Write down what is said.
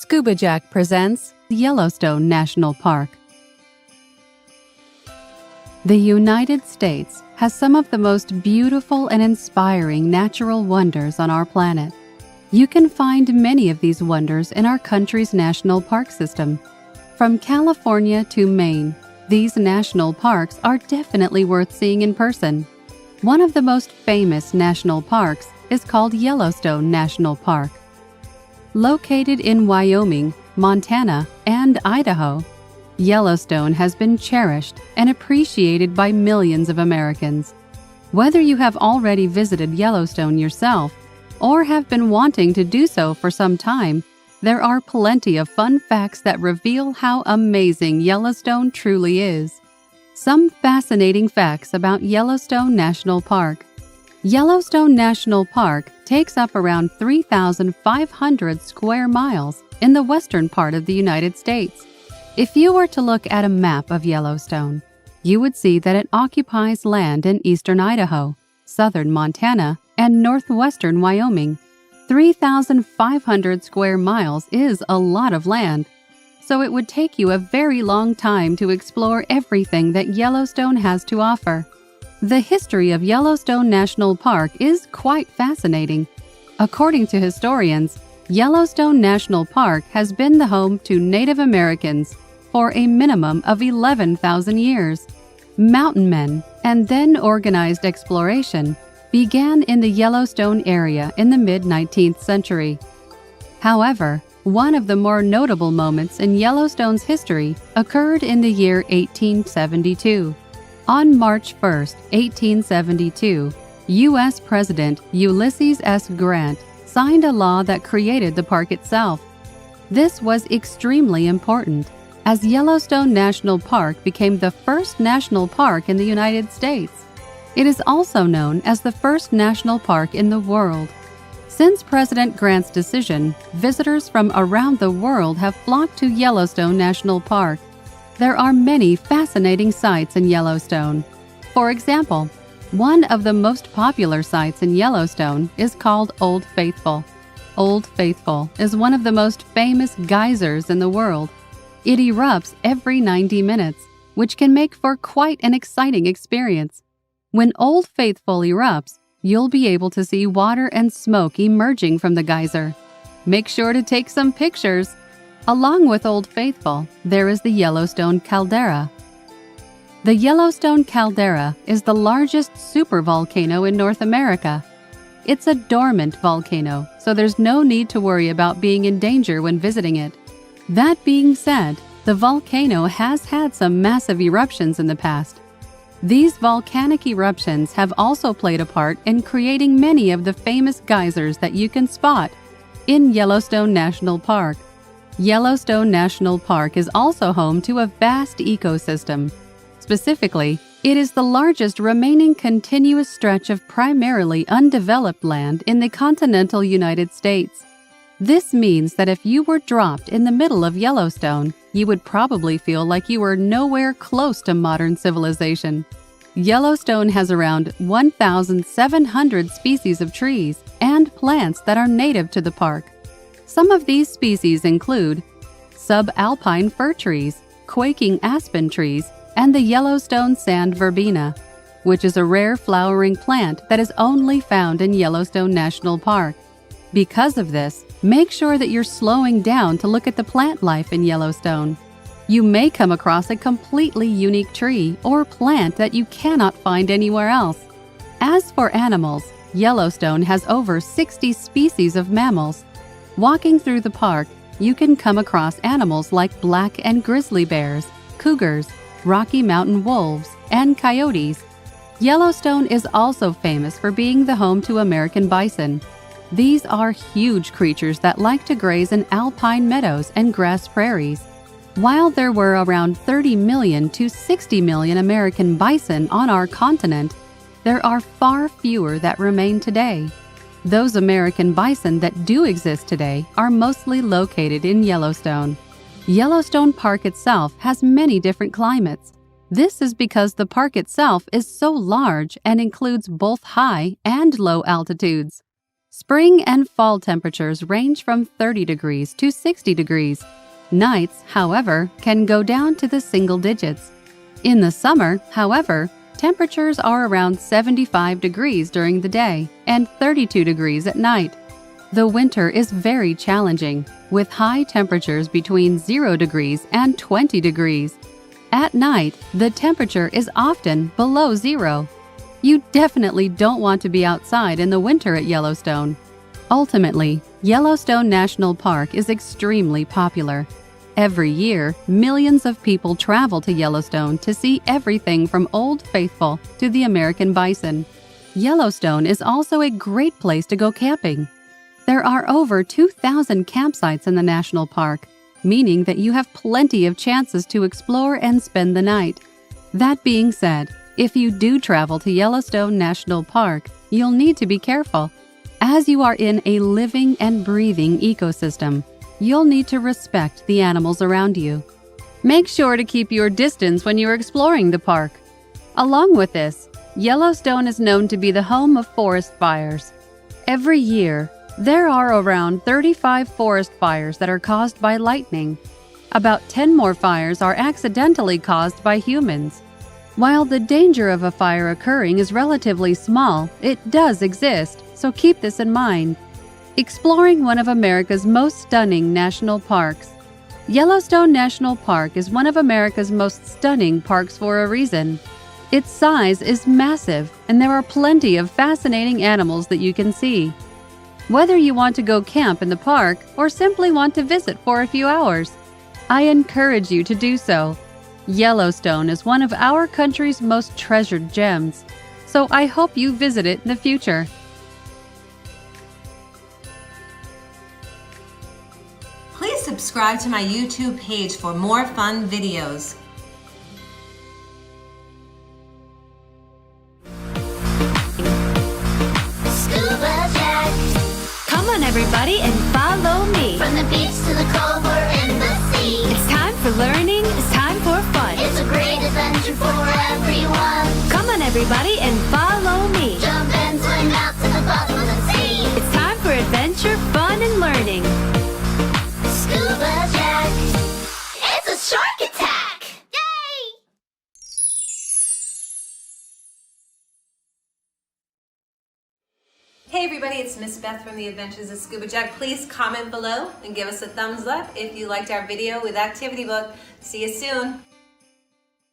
Scuba Jack presents Yellowstone National Park. The United States has some of the most beautiful and inspiring natural wonders on our planet. You can find many of these wonders in our country's national park system. From California to Maine, these national parks are definitely worth seeing in person. One of the most famous national parks is called Yellowstone National Park. Located in Wyoming, Montana, and Idaho, Yellowstone has been cherished and appreciated by millions of Americans. Whether you have already visited Yellowstone yourself or have been wanting to do so for some time, there are plenty of fun facts that reveal how amazing Yellowstone truly is. Some fascinating facts about Yellowstone National Park. Yellowstone National Park takes up around 3,500 square miles in the western part of the United States. If you were to look at a map of Yellowstone, you would see that it occupies land in eastern Idaho, southern Montana, and northwestern Wyoming. 3,500 square miles is a lot of land, so it would take you a very long time to explore everything that Yellowstone has to offer. The history of Yellowstone National Park is quite fascinating. According to historians, Yellowstone National Park has been the home to Native Americans for a minimum of 11,000 years. Mountain men and then organized exploration began in the Yellowstone area in the mid-19th century. However, one of the more notable moments in Yellowstone's history occurred in the year 1872. On March 1, 1872, U.S. President Ulysses S. Grant signed a law that created the park itself. This was extremely important, as Yellowstone National Park became the first national park in the United States. It is also known as the first national park in the world. Since President Grant's decision, visitors from around the world have flocked to Yellowstone National Park. There are many fascinating sites in Yellowstone. For example, one of the most popular sites in Yellowstone is called Old Faithful. Old Faithful is one of the most famous geysers in the world. It erupts every 90 minutes, which can make for quite an exciting experience. When Old Faithful erupts, you'll be able to see water and smoke emerging from the geyser. Make sure to take some pictures. Along with Old Faithful, there is the Yellowstone Caldera. The Yellowstone Caldera is the largest supervolcano in North America. It's a dormant volcano, so there's no need to worry about being in danger when visiting it. That being said, the volcano has had some massive eruptions in the past. These volcanic eruptions have also played a part in creating many of the famous geysers that you can spot in Yellowstone National Park. Yellowstone National Park is also home to a vast ecosystem. Specifically, it is the largest remaining continuous stretch of primarily undeveloped land in the continental United States. This means that if you were dropped in the middle of Yellowstone, you would probably feel like you were nowhere close to modern civilization. Yellowstone has around 1,700 species of trees and plants that are native to the park. Some of these species include subalpine fir trees, quaking aspen trees, and the Yellowstone sand verbena, which is a rare flowering plant that is only found in Yellowstone National Park. Because of this, make sure that you're slowing down to look at the plant life in Yellowstone. You may come across a completely unique tree or plant that you cannot find anywhere else. As for animals, Yellowstone has over 60 species of mammals. Walking through the park, you can come across animals like black and grizzly bears, cougars, Rocky Mountain wolves, and coyotes. Yellowstone is also famous for being the home to American bison. These are huge creatures that like to graze in alpine meadows and grass prairies. While there were around 30 million to 60 million American bison on our continent, there are far fewer that remain today. Those American bison that do exist today are mostly located in Yellowstone. Yellowstone Park itself has many different climates. This is because the park itself is so large and includes both high and low altitudes. Spring and fall temperatures range from 30 degrees to 60 degrees. Nights, however, can go down to the single digits. In the summer, however, temperatures are around 75 degrees during the day and 32 degrees at night. The winter is very challenging, with high temperatures between 0 degrees and 20 degrees. At night, the temperature is often below zero. You definitely don't want to be outside in the winter at Yellowstone. Ultimately, Yellowstone National Park is extremely popular. Every year, millions of people travel to Yellowstone to see everything from Old Faithful to the American bison. Yellowstone is also a great place to go camping. There are over 2,000 campsites in the national park, meaning that you have plenty of chances to explore and spend the night. That being said, if you do travel to Yellowstone National Park, you'll need to be careful. As you are in a living and breathing ecosystem, you'll need to respect the animals around you. Make sure to keep your distance when you're exploring the park. Along with this, Yellowstone is known to be the home of forest fires. Every year, there are around 35 forest fires that are caused by lightning. About 10 more fires are accidentally caused by humans. While the danger of a fire occurring is relatively small, it does exist, so keep this in mind. Exploring one of America's most stunning national parks. Yellowstone National Park is one of America's most stunning parks for a reason. Its size is massive, and there are plenty of fascinating animals that you can see. Whether you want to go camp in the park or simply want to visit for a few hours, I encourage you to do so. Yellowstone is one of our country's most treasured gems, so I hope you visit it in the future. Please subscribe to my YouTube page for more fun videos. Scuba Jack. Come on everybody and follow me. From the beach to the cove or in the sea. It's time for learning, it's time for fun. It's a great adventure for everyone. Come on everybody and follow me. Jump and swim out to the bottom of the sea. It's time for adventure, fun, and learning. Scuba Jack. It's a shark attack! Yay! Hey everybody, it's Miss Beth from the Adventures of Scuba Jack. Please comment below and give us a thumbs up if you liked our video with Activity Book. See you soon.